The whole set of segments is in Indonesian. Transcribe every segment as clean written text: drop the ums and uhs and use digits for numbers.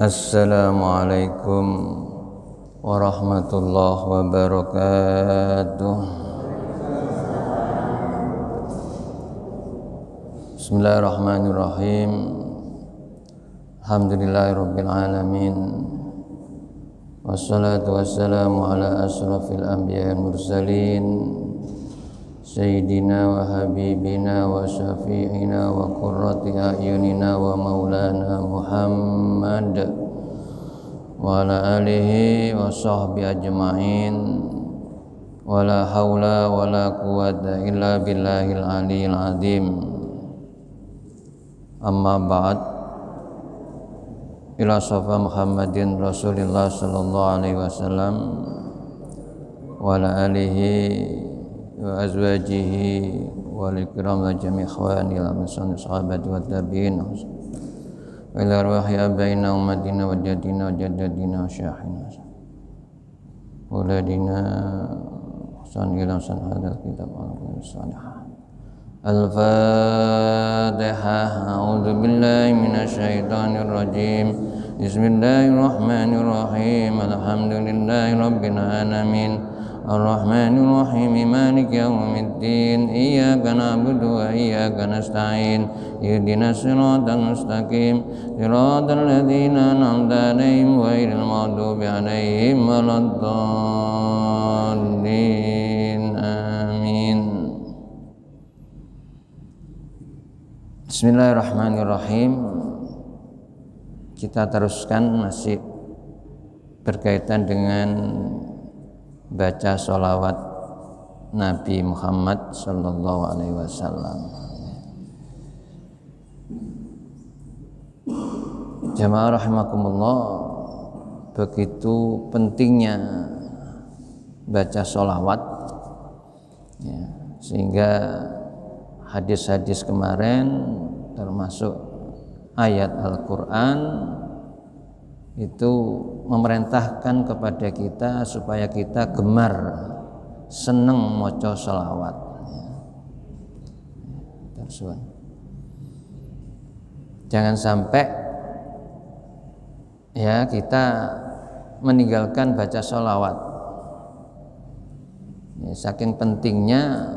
Assalamualaikum warahmatullahi wabarakatuh. Bismillahirrahmanirrahim. Alhamdulillahirabbil alamin. Wassalatu wassalamu ala asrafil anbiya'i wal mursalin Sayyidina wa habibina wa syafi'ina wa qurrati a'yunina wa maulana Muhammad wa ala alihi wa sahbihi ajma'in wa la hawla wa la quwwata illa billahil aliyyil azim. Amma ba'd. Ila safa Muhammadin Rasulillah sallallahu alaihi wasallam wa ala alihi wa azwajihi wal ikram wa jami' ikhwani la min sahabati wa tabi'in wa ila arwahi abaina ummatina wa jadina wa jaddadina wa syahina uladina san ila san hadal kitab al-salihah al-fatihah. A'udzu billahi minasyaitonir rajim. Bismillahirrahmanirrahim. Alhamdulillahi rabbil alamin. Ar-Rahmanir Rahim. Maliki yaumiddin. Iyyaka na'budu wa iyyaka nasta'in. Ihdinas siratal mustaqim. Siratal ladzina an'amta 'alaihim ghairil maghdubi 'alaihim waladdallin. Amin. Bismillahirrahmanirrahim. Kita teruskan masih berkaitan dengan baca sholawat Nabi Muhammad sallallahu alaihi wasallam. Jamaah rahimakumullah, begitu pentingnya baca sholawat ya, sehingga hadis-hadis kemarin termasuk ayat Al-Quran itu memerintahkan kepada kita supaya kita gemar seneng maca sholawat. Jangan sampai ya kita meninggalkan baca sholawat. Ya, saking pentingnya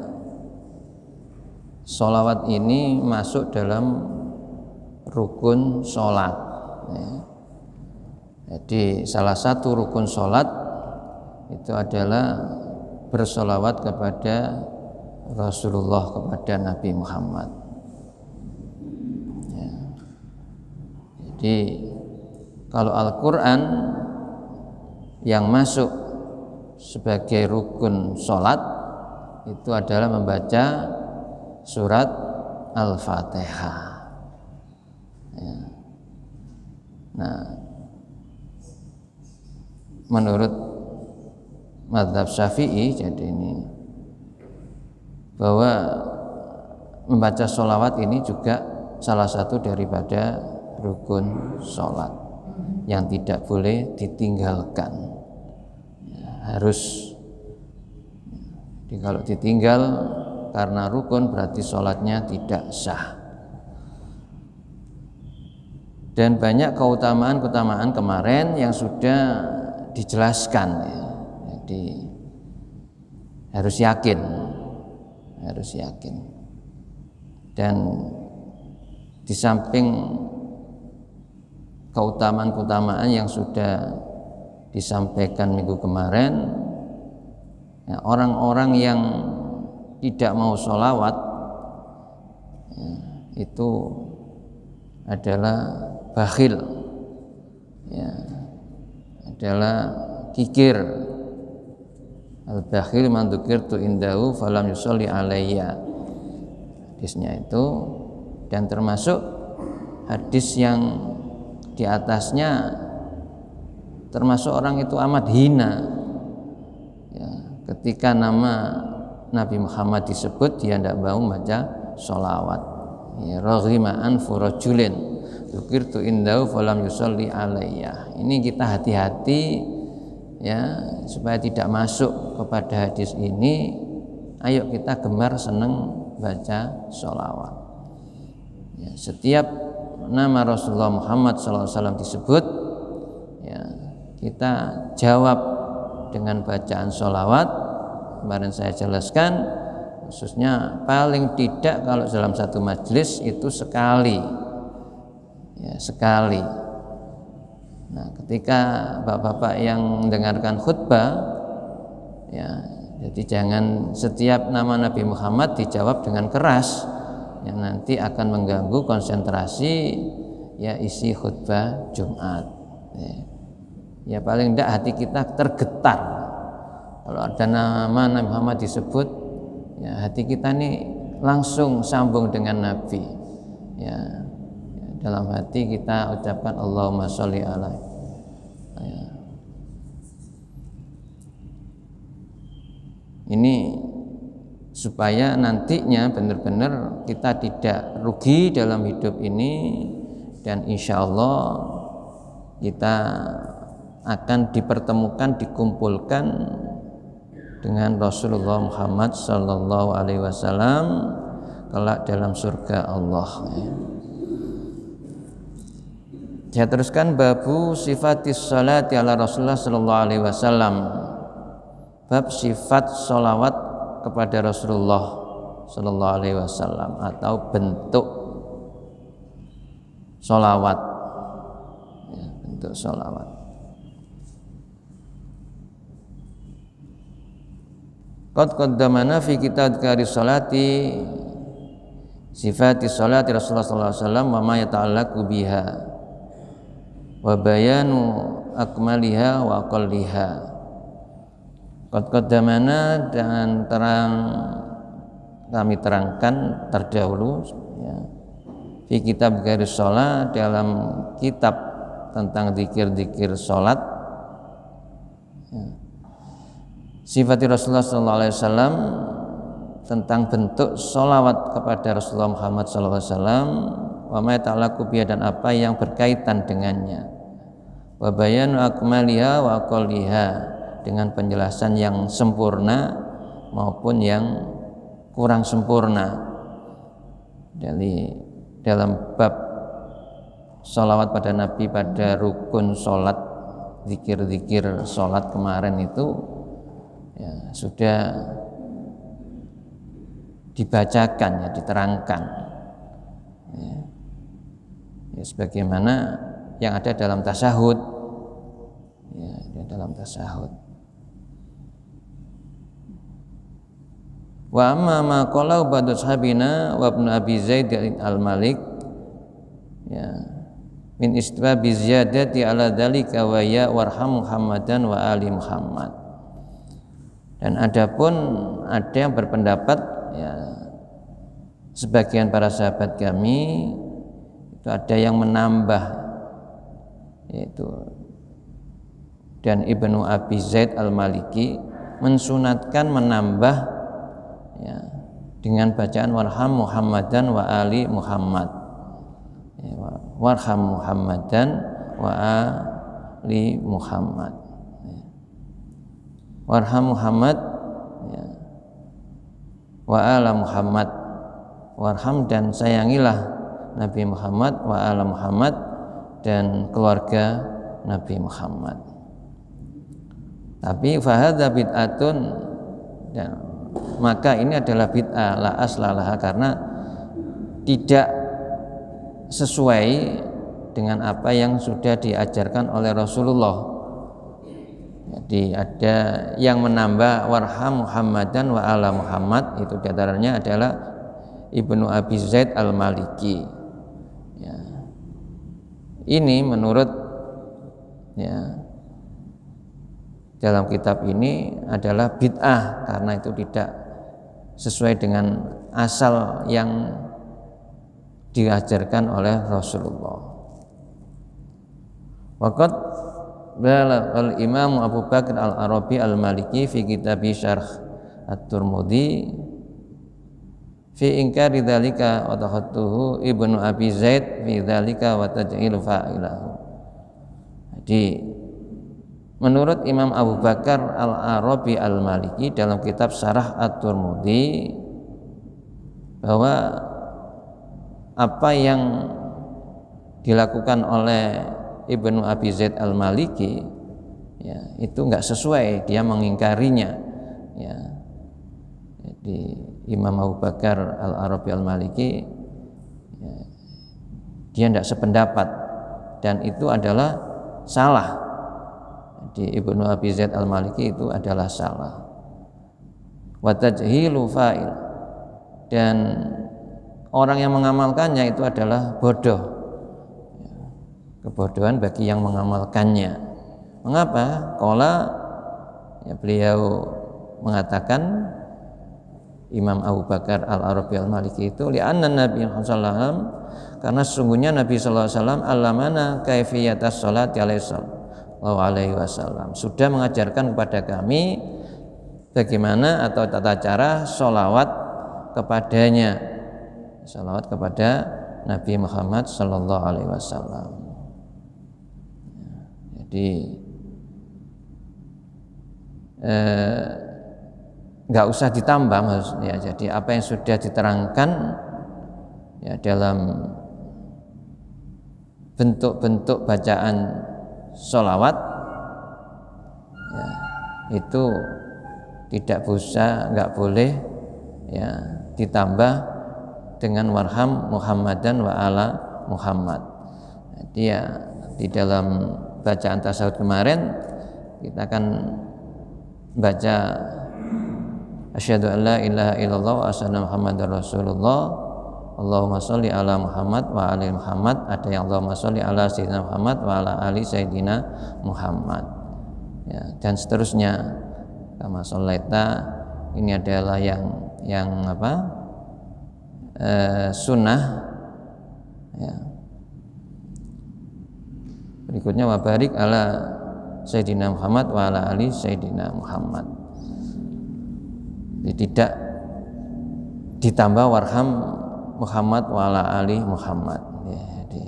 sholawat ini masuk dalam rukun sholat. Ya. Jadi salah satu rukun sholat itu adalah bersolawat kepada Rasulullah, kepada Nabi Muhammad. Ya. Jadi kalau Al-Quran yang masuk sebagai rukun sholat itu adalah membaca surat Al-Fatihah. Ya. Nah, menurut mazhab Syafi'i, jadi ini bahwa membaca sholawat ini juga salah satu daripada rukun sholat yang tidak boleh ditinggalkan. Ya, harus. Jadi kalau ditinggal karena rukun berarti sholatnya tidak sah. Dan banyak keutamaan-keutamaan kemarin yang sudah dijelaskan ya. Jadi harus yakin. Dan di samping keutamaan-keutamaan yang sudah disampaikan minggu kemarin ya, orang-orang yang tidak mau sholawat ya, itu adalah bakhil ya, adalah kikir. Al-bakhil man dzukirtu indahu falam yusolli alayya. Hadisnya itu, dan termasuk hadis yang di atasnya termasuk orang itu amat hina ya, ketika nama Nabi Muhammad disebut dia tidak mau baca sholawat ya, raghima anfu rajulin dzukirtu indahu falam yusolli alayya. Ini kita hati-hati ya, supaya tidak masuk kepada hadis ini. Ayo kita gemar seneng baca sholawat ya, setiap nama Rasulullah Muhammad SAW disebut kita jawab dengan bacaan sholawat. Kemarin saya jelaskan, khususnya paling tidak kalau dalam satu majelis itu sekali, ya sekali. Nah, ketika bapak-bapak yang mendengarkan khutbah, ya, jadi jangan setiap nama Nabi Muhammad dijawab dengan keras, yang nanti akan mengganggu konsentrasi ya isi khutbah Jumat. Ya paling tidak hati kita tergetar kalau ada nama Nabi Muhammad disebut, ya hati kita nih langsung sambung dengan Nabi. Ya, dalam hati kita ucapkan Allahumma sholli alaihi. Ya. Ini supaya nantinya benar-benar kita tidak rugi dalam hidup ini, dan insya Allah kita akan dipertemukan, dikumpulkan dengan Rasulullah Muhammad sallallahu alaihi wasallam kelak dalam surga Allah. Saya teruskan babu sifatis salati ala Rasulullah sallallahu alaihi wasallam. Bab sifat sholawat kepada Rasulullah sallallahu alaihi wasallam atau bentuk sholawat, ya, bentuk sholawat. Qad qaddamana fi kitab dzikri sholati sifati sholati Rasulullah sallallahu alaihi wasallam wa ma yata'allaqu biha wa bayanu akmaliha wa aqalliha. Qad qaddamana, dan kami terangkan terdahulu, ya, fi kitab dzikri sholat, dalam kitab tentang zikir-zikir sholat, ya. Sifat Rasulullah sallallahu alaihi wasallam, tentang bentuk sholawat kepada Rasulullah Muhammad sallallahu alaihi wasallam, wa ma ta'allaqu biha, dan apa yang berkaitan dengannya, wa bayanu akmaliha wa aqalliha, dengan penjelasan yang sempurna maupun yang kurang sempurna. Jadi dalam bab sholawat pada Nabi pada rukun sholat, zikir-zikir sholat kemarin itu ya sudah dibacakan, ya diterangkan, ya, ya sebagaimana yang ada dalam tasyahud, ya dalam tasyahud. Wa amma ma qala ba'du sahabina wa ibnu Abi Zaid al-Malik, ya, min istibabi ziyadati ala dzalika wa ya warham Muhammadan wa ali Muhammad. Dan adapun ada yang berpendapat, ya, sebagian para sahabat kami itu ada yang menambah, yaitu dan Ibnu Abi Zaid al-Maliki mensunatkan menambah, ya, dengan bacaan warham Muhammadan wa ali Muhammad, ya, warham Muhammadan wa ali Muhammad, ya. Warham Muhammad, ya, wa ala Muhammad, warham dan sayangilah Nabi Muhammad, wa ala Muhammad dan keluarga Nabi Muhammad. Tapi fahadza bid'atun, ya, maka ini adalah bid'ah la aslalaha, karena tidak sesuai dengan apa yang sudah diajarkan oleh Rasulullah. Jadi ada yang menambah warham Muhammadan wa ala Muhammad, itu diantaranya adalah Ibnu Abi Zaid al-Maliki, ya. Ini menurut, ya, dalam kitab ini adalah bid'ah karena itu tidak sesuai dengan asal yang diajarkan oleh Rasulullah. Waqad balagha al-Imam Abu Bakar al-Arabi al-Maliki fi kitab Syarh at-Tirmidzi fi inkari dzalika wa tahattuhu Ibnu Abi Zaid fi dzalika wa taj'il fa'ilahu. Jadi menurut Imam Abu Bakar al-Arabi al-Maliki dalam kitab Syarh at-Tirmidzi, bahwa apa yang dilakukan oleh Ibnu Abi Zaid al-Maliki ya itu enggak sesuai, dia mengingkarinya, ya. Jadi Imam Abu Bakar Al-Arabi Al-Maliki, ya, dia tidak sependapat dan itu adalah salah. Di Ibnu Abi Zaid Al-Maliki itu adalah salah. Wa tajhilu fa'il, dan orang yang mengamalkannya itu adalah bodoh, kebodohan bagi yang mengamalkannya. Mengapa? Qala, ya, beliau mengatakan, Imam Abu Bakar Al-Arabi Al-Maliki itu, li'anna Nabi sallallahu alaihi wasallam, karena sesungguhnya Nabi sallallahu alaihi wasallam alamana kaifiyatas sholati alaihi wasallam, sudah mengajarkan kepada kami bagaimana atau tata cara sholawat kepadanya, sholawat kepada Nabi Muhammad sallallahu alaihi wasallam. Jadi nggak usah ditambah maksudnya. Jadi apa yang sudah diterangkan, ya, dalam bentuk-bentuk bacaan sholawat, ya, itu tidak bisa, nggak boleh, ya, ditambah dengan warham Muhammadan wa ala Muhammad. Jadi ya di dalam bacaan tasawuf kemarin kita akan baca asyhadu an la ilaha illallah wa asyhadu Muhammadar Rasulullah, Allahumma sholli ala Muhammad wa ali Muhammad, ada yang Allahumma sholli ala sayyidina Muhammad wa ala ali sayyidina Muhammad, ya, dan seterusnya. Kama sholaita, ini adalah yang apa? Sunnah, ya. Berikutnya wa barik ala sayyidina Muhammad wa ala ali sayyidina Muhammad. Jadi tidak ditambah warham Muhammad wa ala ali Muhammad, ya, jadi.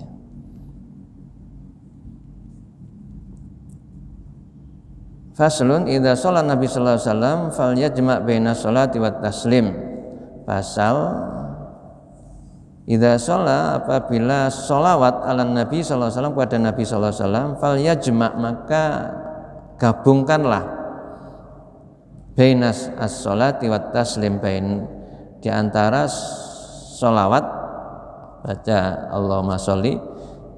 Faslun idza sholat Nabi sallallahu alaihi wasallam falyajma' baina sholati wat taslim. Pasal idza sholat, apabila sholawat ala Nabi sallallahu alaihi wasallam kepada Nabi sallallahu alaihi wasallam, falyajma', maka gabungkanlah baina as-sholati wat taslim, bain di antara sholawat baca Allahumma sholli,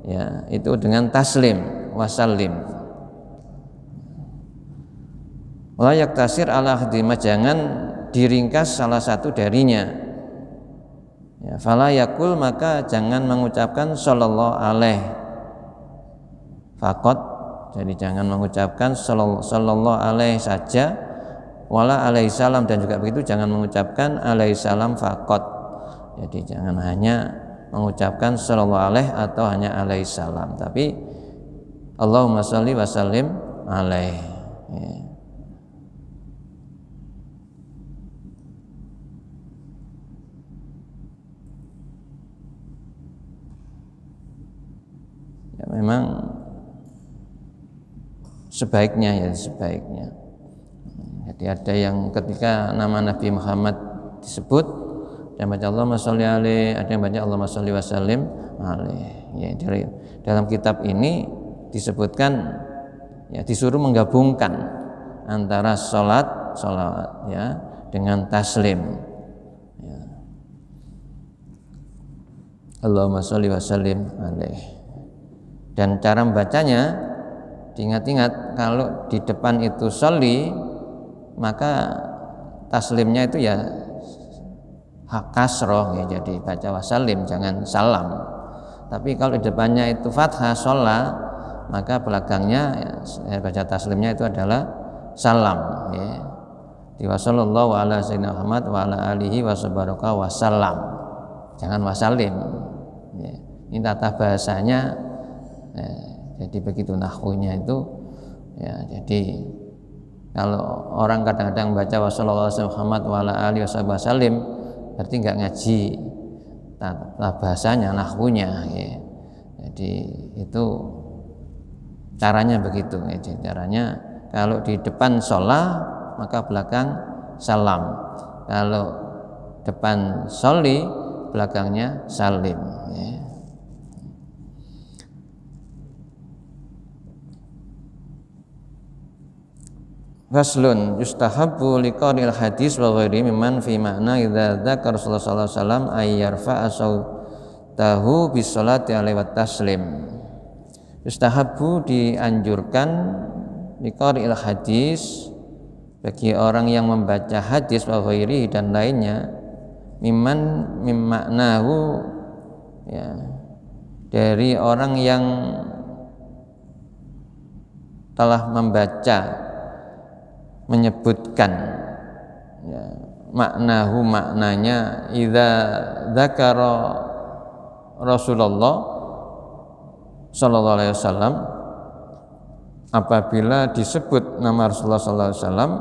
ya, itu dengan taslim wasallim. Layak tasir ala khidmah, jangan diringkas salah satu darinya, ya, fala yakul, maka jangan mengucapkan sallallahu alaih faqat, jadi jangan mengucapkan sallallahu alaih saja, wala alaihi salam, dan juga begitu jangan mengucapkan alaihi salam faqat, jadi jangan hanya mengucapkan sallallahu alaih atau hanya alaihi salam, tapi Allahumma sholli wa sallim alaih, ya. Ya, memang sebaiknya, ya, sebaiknya. Jadi ada yang ketika nama Nabi Muhammad disebut dan baca Allahumma sholli alaihi, ada yang baca Allahumma sholli wa sallim alaihi. Ya, dalam kitab ini disebutkan, ya, disuruh menggabungkan antara sholawat, ya, dengan taslim, ya. Allahumma sholli wa sallim alaihi. Dan cara membacanya diingat-ingat, kalau di depan itu sholli, maka taslimnya itu ya hak kasroh, ya, jadi baca wasallim, jangan salam. Tapi kalau di depannya itu fathah sholla, maka belakangnya, ya, baca taslimnya itu adalah salam, ya. Di wasallallahu ala sayyidina Muhammad wa ala alihi wasabaraka wasallam, jangan wasallim, ya. Ini tata bahasanya. Ya, jadi begitu nahwunya itu, ya. Jadi kalau orang kadang-kadang baca wassallallahu alaihi Muhammad wa ala alihi wasallam, berarti enggak ngaji tata bahasanya, nahwunya, ya. Jadi itu caranya begitu, ya. Jadi caranya kalau di depan sholat maka belakang salam, kalau depan sholli belakangnya salim, ya. Faslun yustahabbu liqaril hadis wa ghairi mimman fi makna idza dzakar Rasulullah sallallahu alaihi wasallam ayyarfa'a sautahu bis sholati alaihi wa taslim. Yustahabbu dianjurkan liqaril hadis bagi orang yang membaca hadis wa ghairi dan lainnya mimman maknahu ya dari orang yang telah membaca menyebutkan ya, maknanya idza dzakara Rasulullah sallallahu alaihi wasallam, apabila disebut nama Rasulullah sallallahu alaihi wasallam,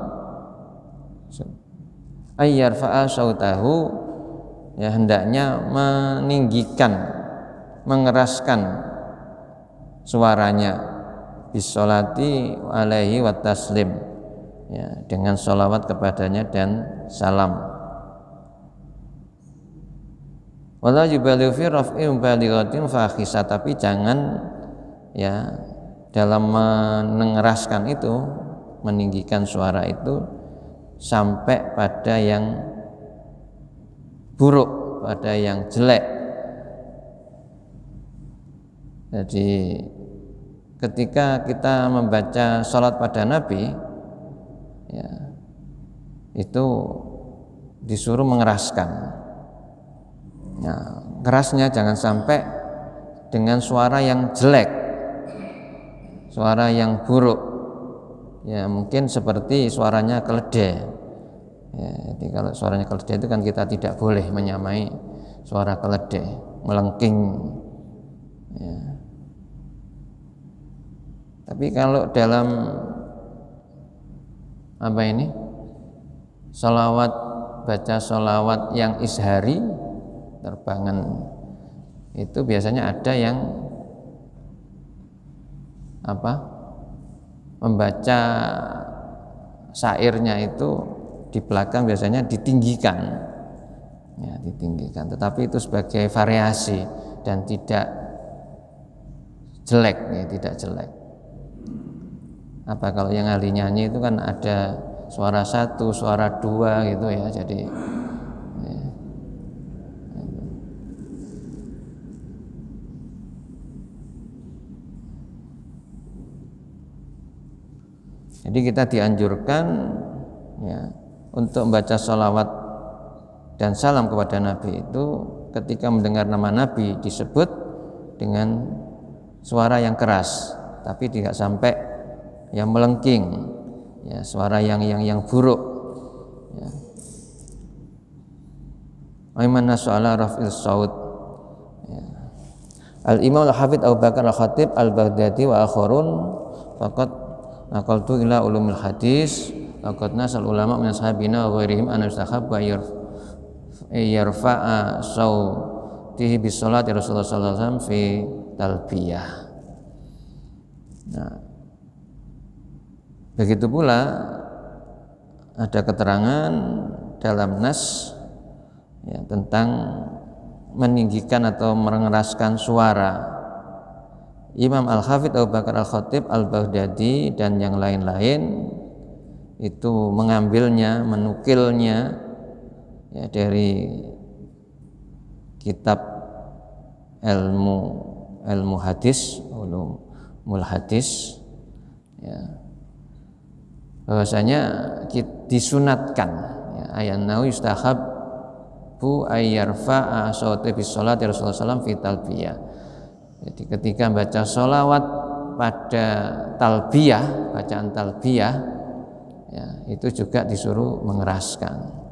ayyarfa'a sautahu ya hendaknya meninggikan, mengeraskan suaranya bisolati alaihi wa taslim ya, dengan sholawat kepadanya dan salam. Wala yubaligh fi raf'i mubalighatin fahisah, tapi jangan ya dalam mengeraskan itu, meninggikan suara itu sampai pada yang buruk, pada yang jelek. Jadi ketika kita membaca salat pada Nabi ya, itu disuruh mengeraskan. Nah, kerasnya jangan sampai dengan suara yang jelek, suara yang buruk. Ya, mungkin seperti suaranya keledai. Ya, jadi kalau suaranya keledai itu kan kita tidak boleh menyamai suara keledai, melengking. Ya. Tapi kalau dalam apa ini sholawat, baca sholawat yang ishari, terbangan, itu biasanya ada yang apa membaca syairnya itu di belakang biasanya ditinggikan ya, ditinggikan, tetapi itu sebagai variasi dan tidak jelek ya, tidak jelek. Apa kalau yang ahli nyanyi itu kan ada suara satu, suara dua gitu ya, jadi ya. Jadi kita dianjurkan ya untuk membaca sholawat dan salam kepada Nabi itu ketika mendengar nama Nabi disebut dengan suara yang keras, tapi tidak sampai yang melengking, ya, suara yang buruk. Ya. Aiman nasu'ala raf'il saut. Ya. Al-Imam Al-Hafidh Abu Bakar Al-Khatib Al-Baghdadi wa akharun faqad naqaltu ila ulumul hadis faqad nasal ulama min ashabina wa ghairihim an yustahab wa yarfa'a sautihi bis salati Rasulullah sallallahu alaihi wasallam fi talbiyah. Nah, begitu pula ada keterangan dalam nas ya, tentang meninggikan atau mengeraskan suara. Imam Al-Hafidh Abu Bakar Al-Khatib Al-Baghdadi dan yang lain-lain itu mengambilnya, menukilnya ya, dari kitab ilmu hadis, ulumul hadis ya, bahwasanya disunatkan ya, ayanahu yustahabbu ayyarfa'a sawta bis sholati Rasulullah sallallahu alaihi wasallam fi talbiyah. Jadi ketika baca sholawat pada talbiyah, bacaan talbiyah ya, itu juga disuruh mengeraskan.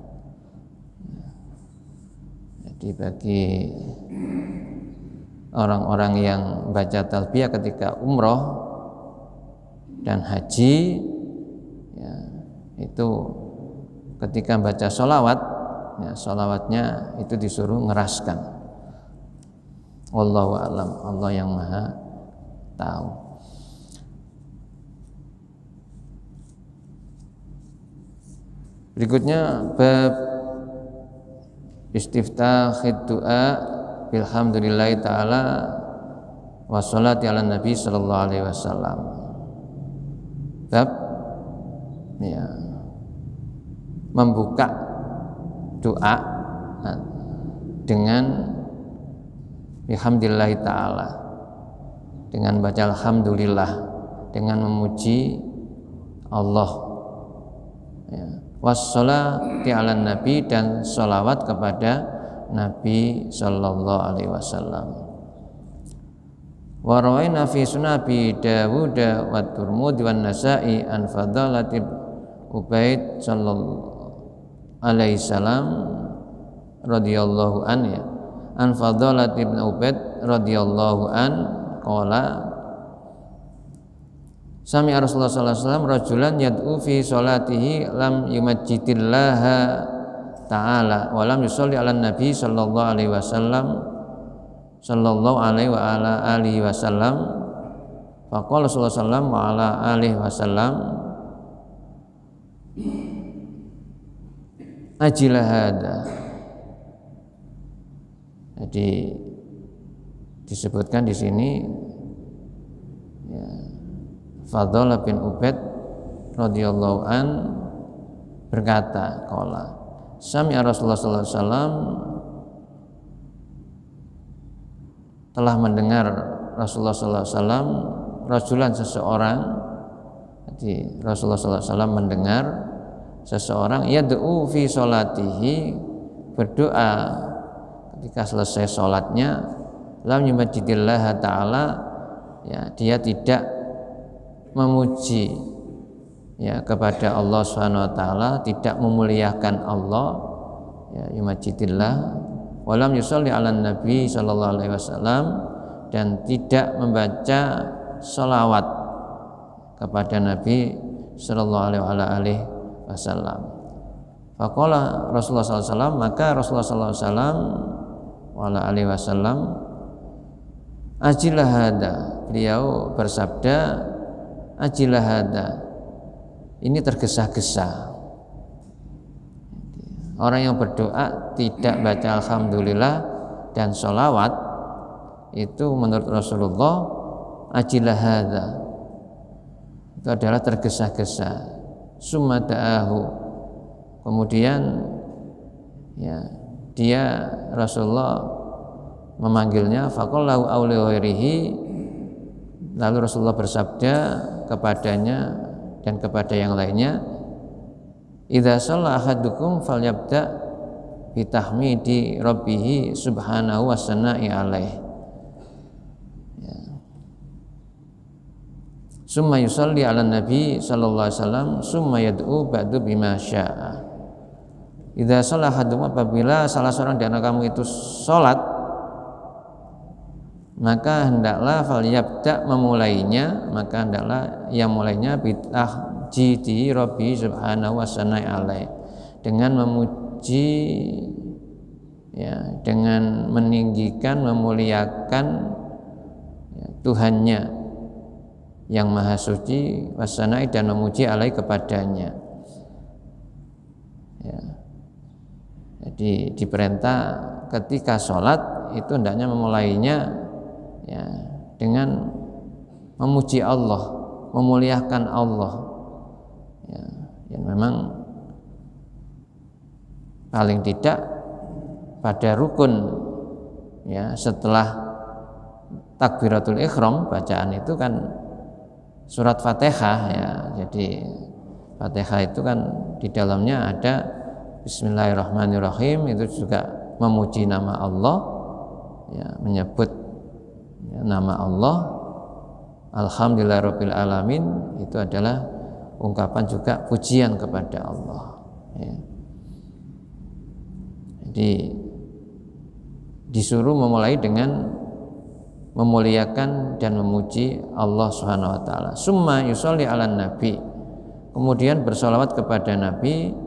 Jadi bagi orang-orang yang baca talbiyah ketika umroh dan haji ya, itu ketika baca sholawat ya, sholawatnya itu disuruh mengeraskan. Wallahu a'lam, Allah yang maha tahu. Berikutnya bab istiftahid du'a bilhamdulillahi ta'ala wassalati ala nabi sallallahu alaihi wasallam. Bab ya, membuka doa dengan bihamdillah ta'ala, dengan baca alhamdulillah, dengan memuji Allah, ya. Wassalati ala nabi, dan sholawat kepada Nabi sallallahu alaihi wasallam. Wa rawaina fi sunabi Dawud wa Tirmidzi wan Nasa'i an fadalati Ubaid sallallahu alaihi salam radhiyallahu an, ya, an fadalati ibn Ubaid radhiyallahu an qala sami Rasulullah sallallahu alaihi wasallam rajulan yad'u fi sholatihi lam yumajjidillaha ta'ala wa lam yusalli 'alan nabi sallallahu alaihi wasallam sallallahu alaihi wa ala alihi wasallam. Faqala Rasulullah sallallahu wa ala alihi wasallam ajila hada. Jadi disebutkan di sini, ya, Fadhalah bin Ubaid radhiyallahu an berkata, qala sami Rasulullah sallallahu alaihi wasallam, telah mendengar Rasulullah sallallahu alaihi wasallam rajulan, seseorang. Jadi Rasulullah sallallahu alaihi wasallam mendengar seseorang yad'u fi sholatihi, berdoa ketika selesai sholatnya, lam yumajjidillah ta'ala, ya, dia tidak memuji, ya, kepada Allah Subhanahu wa taala, tidak memuliakan Allah, ya, yumajjidillah, walam yusalli 'alan nabi sallallahu alaihi wasallam, dan tidak membaca sholawat kepada Nabi sallallahu alaihi wasallam. Faqala Rasulullah sallallahu alaihi wasallam, maka Rasulullah sallallahu alaihi wasallam ajilah hada, beliau bersabda ajilah hada, ini tergesa-gesa. Orang yang berdoa tidak baca alhamdulillah dan sholawat, itu menurut Rasulullah ajilah hada, itu adalah tergesa-gesa. Summa da'ahu, kemudian, ya, dia Rasulullah memanggilnya, faqallahu auli ghairihi, lalu Rasulullah bersabda kepadanya dan kepada yang lainnya, idza shalla ahadukum falyabda bi tahmidi rabbih subhanahu wa sana'i alaih, ya. Summa yusalli ala nabi sallallahu alaihi wasallam summa yad'u ba'du bima syaa. Idza shalla ahadukum, apabila salah seorang di antara kamu itu salat, maka hendaklah falyabda, memulainya, maka hendaklah yang mulainya bitahjidi rabbi subhanahu wa sana'i alaih, dengan memuji, ya, dengan meninggikan, memuliakan, ya, Tuhannya yang maha suci, wasana'i, dan memuji alaih, kepadanya, ya. Jadi diperintah ketika sholat itu hendaknya memulainya, ya, dengan memuji Allah, memuliakan Allah, ya, yang memang paling tidak pada rukun, ya, setelah takbiratul ihram, bacaan itu kan surat Fatihah, ya. Jadi Fatihah itu kan di dalamnya ada Bismillahirrahmanirrahim, itu juga memuji nama Allah, ya, menyebut, ya, nama Allah. Alhamdulillahirabbil alamin, itu adalah ungkapan juga pujian kepada Allah, ya. Jadi disuruh memulai dengan memuliakan dan memuji Allah Subhanahu wa taala. Summa yusolli ala nabi, kemudian bersolawat kepada Nabi.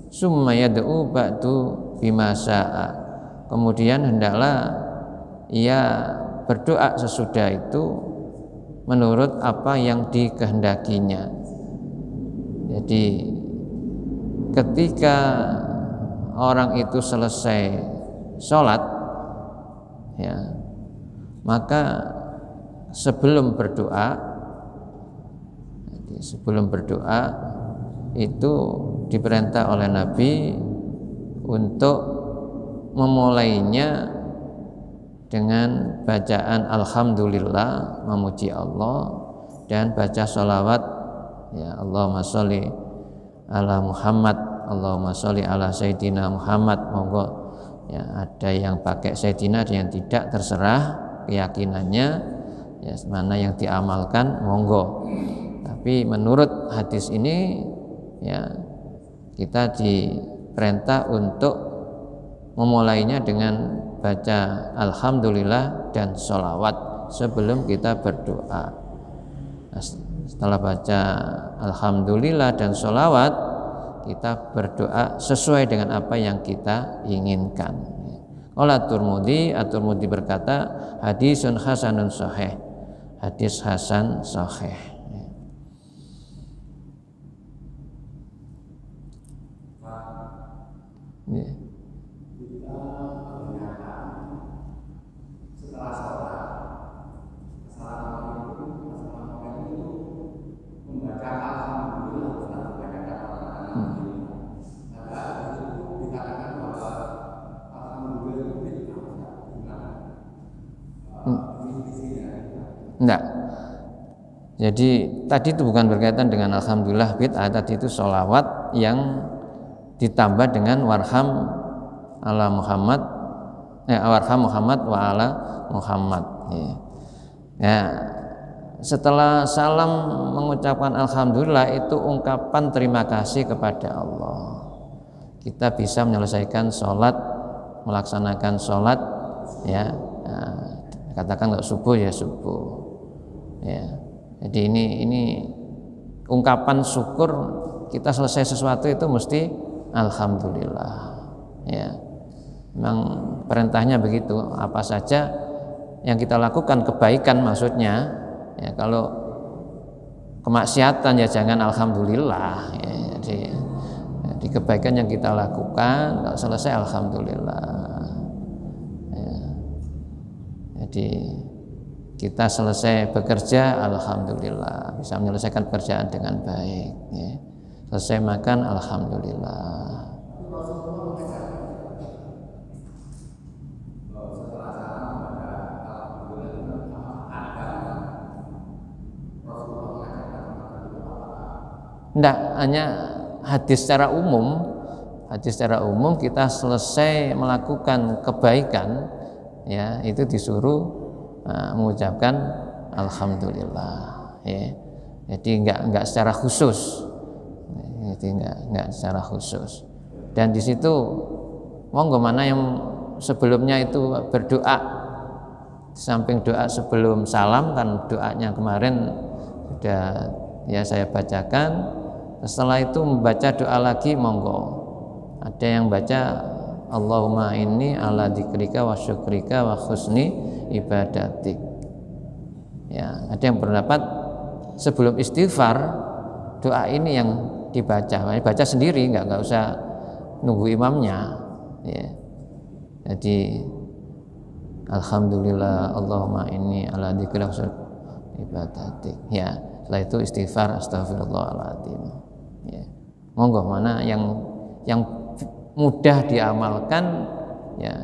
Summa yad'u ba'du bima syaa, kemudian hendaklah ia berdoa sesudah itu menurut apa yang dikehendakinya. Jadi ketika orang itu selesai sholat, ya, maka sebelum berdoa itu diperintah oleh Nabi untuk memulainya dengan bacaan alhamdulillah, memuji Allah, dan baca sholawat, ya, Allahumma sholli ala Muhammad, Allahumma sholli ala Sayyidina Muhammad. Monggo, ya, ada yang pakai Sayyidina, ada yang tidak, terserah keyakinannya, ya, mana yang diamalkan monggo. Tapi menurut hadis ini, ya, kita diperintah untuk memulainya dengan baca alhamdulillah dan sholawat sebelum kita berdoa. Nah, setelah baca alhamdulillah dan sholawat, kita berdoa sesuai dengan apa yang kita inginkan. Qala At-Tirmidzi berkata, hadisun hasanun sahih, hadis hasan sahih. Ya. Enggak. Jadi tadi itu bukan berkaitan dengan alhamdulillah bid'ah, tadi itu sholawat yang ditambah dengan warham ala Muhammad, warham Muhammad wa ala Muhammad. Ya. Setelah salam mengucapkan alhamdulillah, itu ungkapan terima kasih kepada Allah. Kita bisa menyelesaikan sholat, melaksanakan sholat, ya. Nah, katakan kalau subuh ya subuh. Ya, jadi ini ungkapan syukur, kita selesai sesuatu itu mesti alhamdulillah. Ya, memang perintahnya begitu. Apa saja yang kita lakukan kebaikan maksudnya. Ya, kalau kemaksiatan ya jangan alhamdulillah. Ya, jadi kebaikan yang kita lakukan kalau selesai alhamdulillah. Ya, jadi kita selesai bekerja, alhamdulillah, bisa menyelesaikan pekerjaan dengan baik, ya. Selesai makan, alhamdulillah. Tidak, hanya hadis secara umum kita selesai melakukan kebaikan, ya, itu disuruh mengucapkan alhamdulillah, ya. Jadi enggak secara khusus, jadi enggak secara khusus. Dan di situ monggo mana yang sebelumnya itu berdoa, samping doa sebelum salam, kan doanya kemarin sudah ya saya bacakan. Setelah itu membaca doa lagi, monggo. Ada yang baca Allahumma inni ala dzikrika wa syukrika wa husni ibadatik. Ya, ada yang berpendapat sebelum istighfar doa ini yang dibaca, baca sendiri, nggak usah nunggu imamnya. Ya. Jadi alhamdulillah Allahumma inni ala dzikrika wa syukrika ibadatik. Ya, setelah itu istighfar astagfirullahaladzim. Ya. Monggo mana yang mudah diamalkan, ya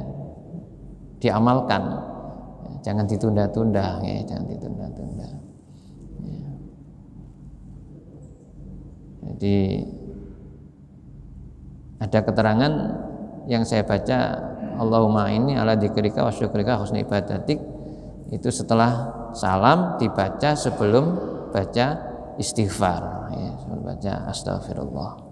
diamalkan, ya, jangan ditunda-tunda, ya, jangan ditunda-tunda. Ya. Jadi ada keterangan yang saya baca, Allahumma inni ala dzikrika wa syukrika husni ibadatik, itu setelah salam dibaca sebelum baca istighfar, ya, sebelum baca astagfirullah.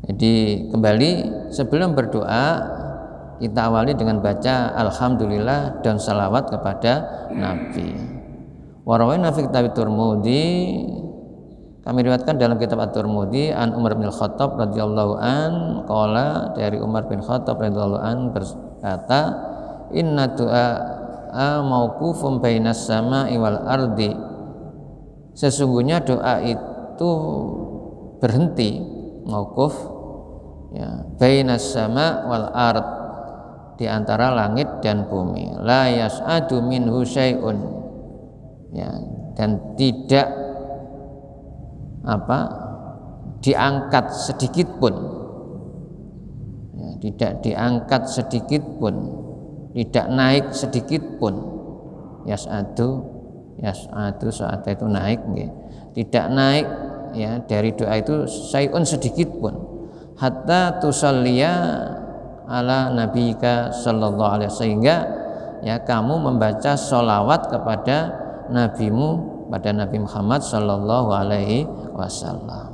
Jadi kembali sebelum berdoa kita awali dengan baca alhamdulillah dan salawat kepada Nabi. Warawina fi kitab At-Tirmidzi, kami riwayatkan dalam kitab At-Tirmidzi an Umar bin Khattab radhiyallahu an qala, dari Umar bin Khattab radhiyallahu an berkata, inna du'a mauqufun bainas sama'i wal ardi, sesungguhnya doa itu berhenti, mauquf, ya, bainas sama wal ard, di antara langit dan bumi. La yas'adu minhu syai'un, ya, dan tidak diangkat sedikit pun, ya, tidak diangkat sedikit pun, tidak naik sedikit pun. Yas'adu sa'ata itu naik, tidak naik ya dari doa itu syai'un sedikit pun, hatta tusalliya ala nabiyika sallallahu alaihi wasallam, sehingga ya kamu membaca sholawat kepada nabimu, pada Nabi Muhammad sallallahu alaihi wasallam.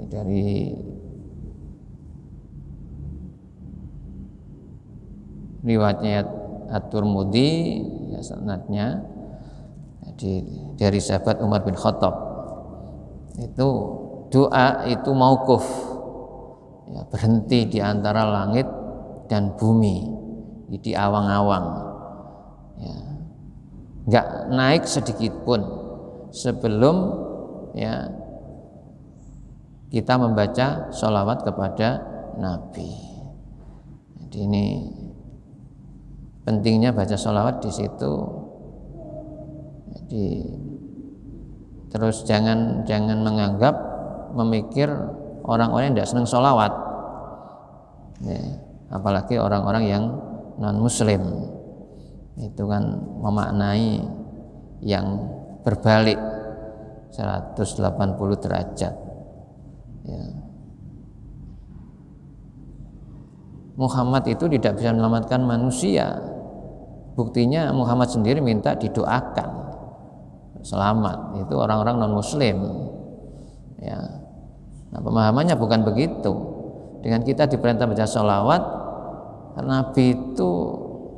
Dari riwayatnya At-Tirmidzi ya, sanadnya dari sahabat Umar bin Khattab, itu doa itu mauquf, ya, berhenti di antara langit dan bumi, di awang-awang, ya, nggak naik sedikit pun sebelum ya kita membaca sholawat kepada Nabi. Jadi ini pentingnya baca sholawat di situ. Jadi terus jangan menganggap, memikir orang-orang yang tidak senang sholawat, ya, apalagi orang-orang yang non muslim, itu kan memaknai yang berbalik 180 derajat, ya. Muhammad itu tidak bisa menyelamatkan manusia. Buktinya Muhammad sendiri minta didoakan selamat, itu orang-orang non muslim, ya. Nah, pemahamannya bukan begitu. Dengan kita diperintah baca sholawat, Nabi itu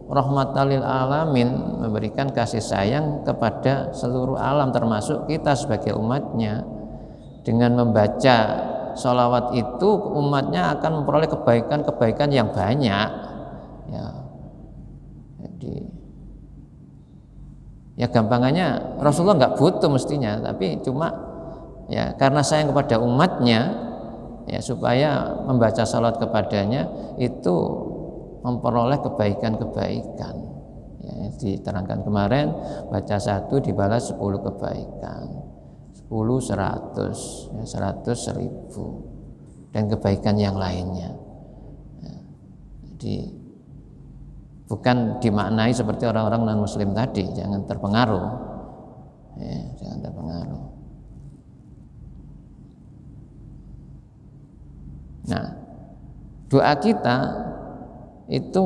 rahmatan lil alamin, memberikan kasih sayang kepada seluruh alam termasuk kita sebagai umatnya. Dengan membaca sholawat itu umatnya akan memperoleh kebaikan-kebaikan yang banyak, ya. Jadi ya gampangannya Rasulullah nggak butuh mestinya, tapi cuma ya karena sayang kepada umatnya, ya, supaya membaca sholawat kepadanya itu memperoleh kebaikan-kebaikan, ya, diterangkan kemarin, baca 1 dibalas 10 kebaikan, 10 100, ya, 100 1000, dan kebaikan yang lainnya, ya. Jadi bukan dimaknai seperti orang-orang non muslim tadi, jangan terpengaruh, ya, jangan terpengaruh. Nah, doa kita itu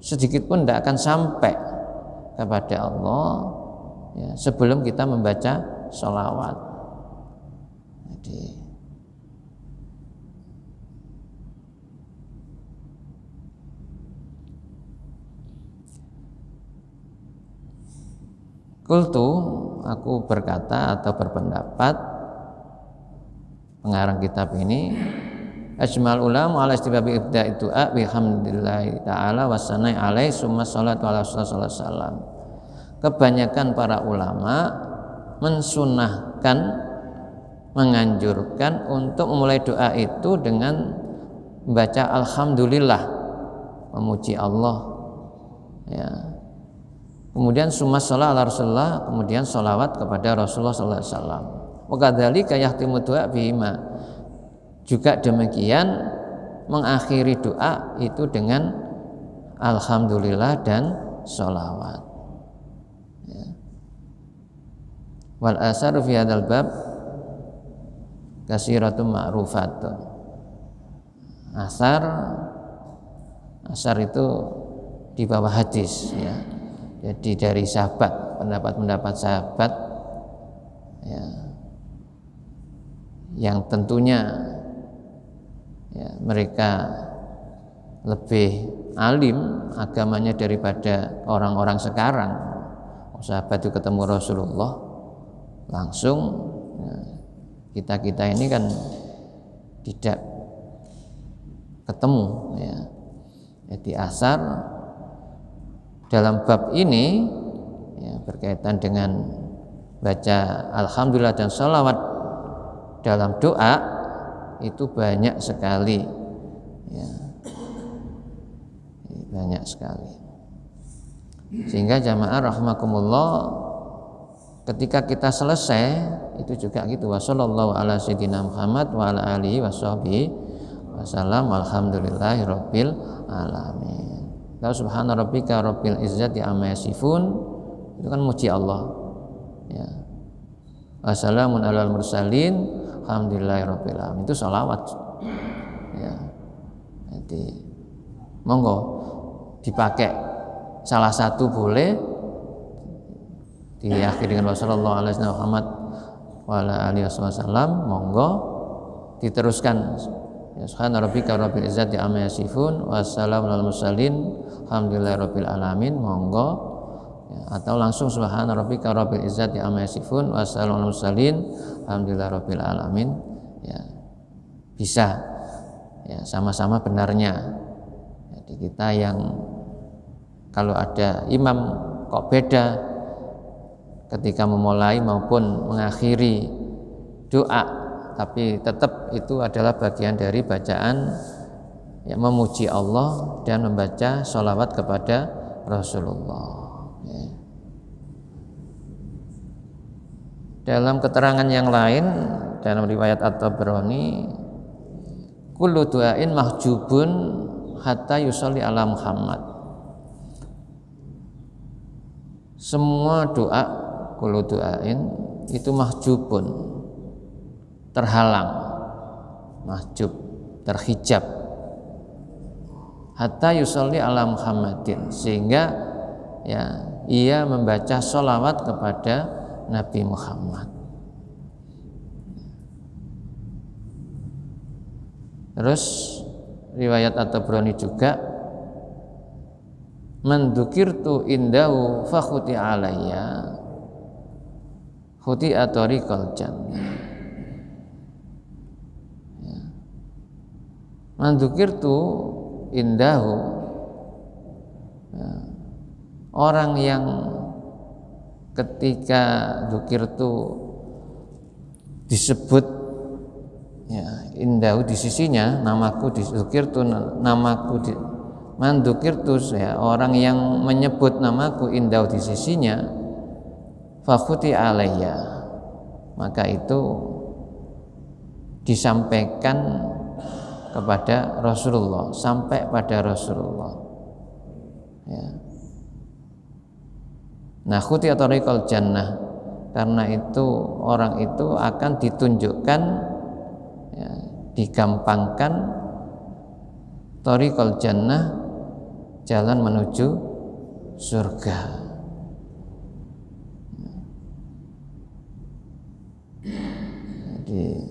sedikit pun tidak akan sampai kepada Allah, ya, sebelum kita membaca sholawat. Jadi qultu, aku berkata atau berpendapat, pengarang kitab ini, ajmal ulama ala istibabi ibda'i du'a bihamdillahi ta'ala wasanai alaihi summa sholatu ala rasulullah sallallahu alaihi wasallam. Kebanyakan para ulama mensunahkan, menganjurkan untuk memulai doa itu dengan membaca alhamdulillah, memuji Allah, ya. Kemudian summa sholatu ala rasulullah, kemudian sholawat kepada Rasulullah sallallahu alaihi wasallam. Wa kadzalika yahtimu du'a bihima. Juga demikian mengakhiri doa itu dengan alhamdulillah dan sholawat, ya. Wal asaru fi hadzal bab kasiratun ma'rufatun. Asar itu di bawah hadis, ya. Jadi dari sahabat, pendapat-pendapat sahabat, ya, yang tentunya ya, mereka lebih alim agamanya daripada orang-orang sekarang. Sahabat itu ketemu Rasulullah langsung, ya, kita ini kan tidak ketemu, ya. Jadi asar dalam bab ini, ya, berkaitan dengan baca alhamdulillah dan sholawat dalam doa itu banyak sekali, ya, banyak sekali. Sehingga jamaah rahimakumullah, ketika kita selesai itu juga gitu, wa sallallahu ala sayyidina Muhammad wa ala alihi washabbihi wasallam, alhamdulillahi rabbil alamin. La subhana rabbika rabbil izzati amma yasifun, itu kan muji Allah ya. Wassalamun alal mursalin alhamdulillahi rabbil alamin, itu sholawat ya. Jadi monggo dipakai salah satu boleh, diakhiri dengan wassallallahu ala sayyidina Muhammad wa ala alihi wasallam, monggo diteruskan ya, subhana rabbika rabbil izzati amma yasifun wassalamun alal mursalin alhamdulillahi rabbil alamin, monggo ya, atau langsung subhana rabbika rabbil izzati amma yasifun wassalamun alal mursalin alhamdulillahi rabbil alamin ya, bisa ya, sama-sama benarnya. Jadi kita yang kalau ada imam kok beda ketika memulai maupun mengakhiri doa, tapi tetap itu adalah bagian dari bacaan yang memuji Allah dan membaca sholawat kepada Rasulullah ya. Dalam keterangan yang lain dalam riwayat At-Tabrani, kullu du'ain mahjubun hatta yusolli ala Muhammad, semua doa, kullu du'ain itu mahjubun, terhalang, mahjub, terhijab, hatta yusolli ala Muhammadin, sehingga ya ia membaca sholawat kepada Nabi Muhammad. Terus riwayat At-Tabrani juga, man dzukirtu indahu fa khuti alayya khuti atoriqal jannah ya. Man dzukirtu indahu ya. Orang yang ketika dzukirtu disebut ya, indahu di sisinya, namaku dzukirtu, namaku di mandukirtus ya, orang yang menyebut namaku indahu di sisinya, fakhuti alayya, maka itu disampaikan kepada Rasulullah, sampai pada Rasulullah ya. Nah, khuti atoriqal jannah, karena itu orang itu akan ditunjukkan ya, digampangkan thoriqal jannah, jalan menuju surga. Jadi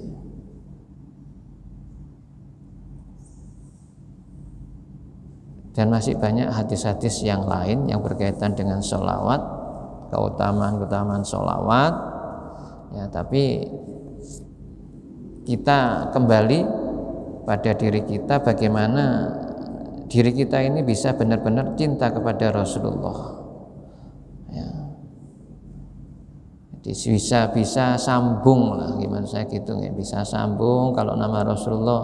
dan masih banyak hadis-hadis yang lain yang berkaitan dengan sholawat, keutamaan sholawat ya, tapi kita kembali pada diri kita, bagaimana diri kita ini bisa benar-benar cinta kepada Rasulullah ya. Jadi bisa sambung lah, gimana saya gitu nggak bisa sambung kalau nama Rasulullah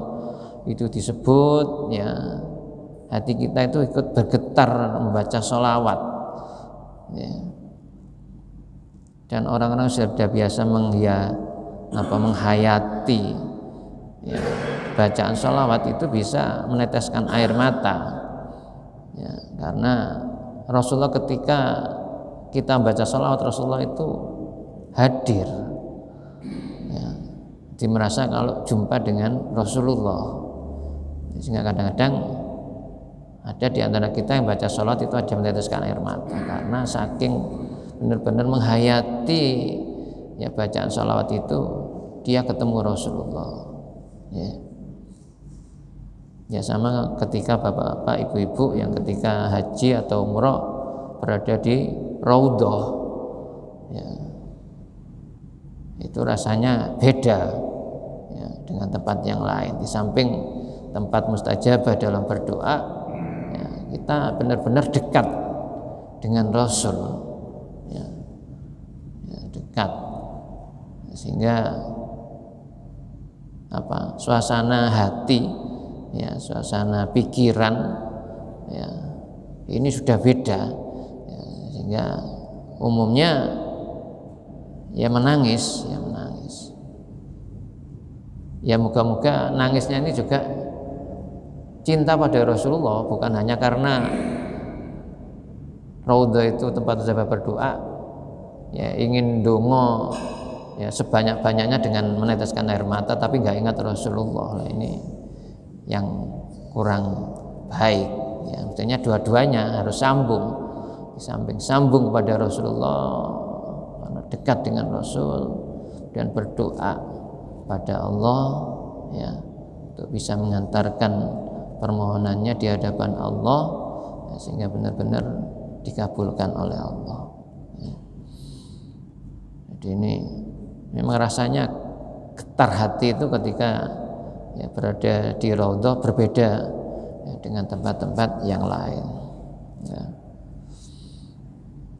itu disebut ya, hati kita itu ikut bergetar membaca sholawat ya. Dan orang-orang sudah biasa menghayati ya, bacaan sholawat itu bisa meneteskan air mata ya, karena Rasulullah ketika kita baca sholawat, Rasulullah itu hadir ya, jadi merasa kalau jumpa dengan Rasulullah, sehingga kadang-kadang ada di antara kita yang baca sholawat itu ada meneteskan air mata karena saking benar-benar menghayati ya bacaan sholawat itu, dia ketemu Rasulullah ya. Ya sama ketika bapak-bapak, ibu-ibu yang ketika haji atau umrah berada di Raudhah ya, itu rasanya beda ya, dengan tempat yang lain. Di samping tempat mustajabah dalam berdoa ya, kita benar-benar dekat dengan Rasul ya, ya dekat, sehingga suasana hati ya, suasana pikiran ya, ini sudah beda ya, sehingga umumnya ya menangis. Ya moga-moga nangisnya ini juga cinta pada Rasulullah, bukan hanya karena Raudhah itu tempat sahabat berdoa, ya ingin dongo ya sebanyak-banyaknya dengan meneteskan air mata, tapi nggak ingat Rasulullah. Nah, ini yang kurang baik. Ya, maksudnya dua-duanya harus sambung, di samping sambung kepada Rasulullah, karena dekat dengan Rasul dan berdoa pada Allah ya untuk bisa mengantarkan permohonannya di hadapan Allah ya, sehingga benar-benar dikabulkan oleh Allah ya. Jadi ini memang rasanya getar hati itu ketika ya berada di Raudhah, berbeda ya, dengan tempat-tempat yang lain ya.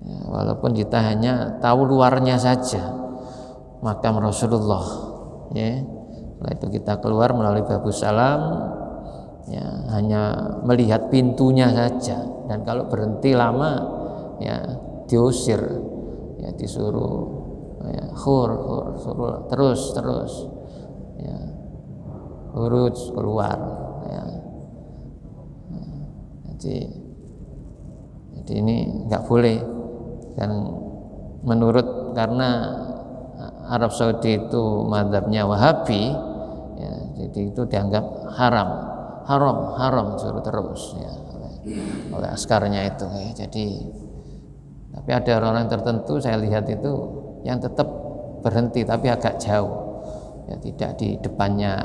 Ya, walaupun kita hanya tahu luarnya saja makam Rasulullah ya, setelah itu kita keluar melalui Babus Salam ya, hanya melihat pintunya saja, dan kalau berhenti lama ya diusir ya, disuruh ya, suruh terus ya, urus keluar ya. Jadi ini nggak boleh, dan menurut karena Arab Saudi itu mazhabnya Wahabi ya, jadi itu dianggap haram suruh terus ya, oleh askarnya itu ya. Jadi tapi ada orang-orang tertentu saya lihat itu yang tetap berhenti tapi agak jauh ya, tidak di depannya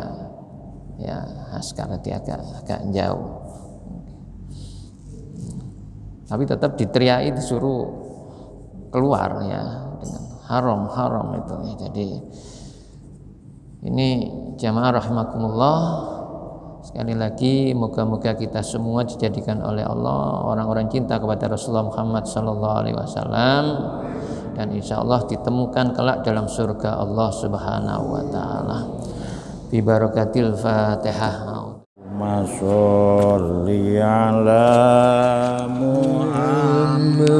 ya askar, dia agak jauh, tapi tetap diteriaki, disuruh keluar ya dengan haram itu ya. Jadi ini jamaah rahimakumullah, sekali lagi moga-moga kita semua dijadikan oleh Allah orang-orang cinta kepada Rasulullah Muhammad SAW, dan insya Allah ditemukan kelak dalam surga Allah Subhanahu wa ta'ala. Bi barakatil Fatihah. Sholli ala Muhammad.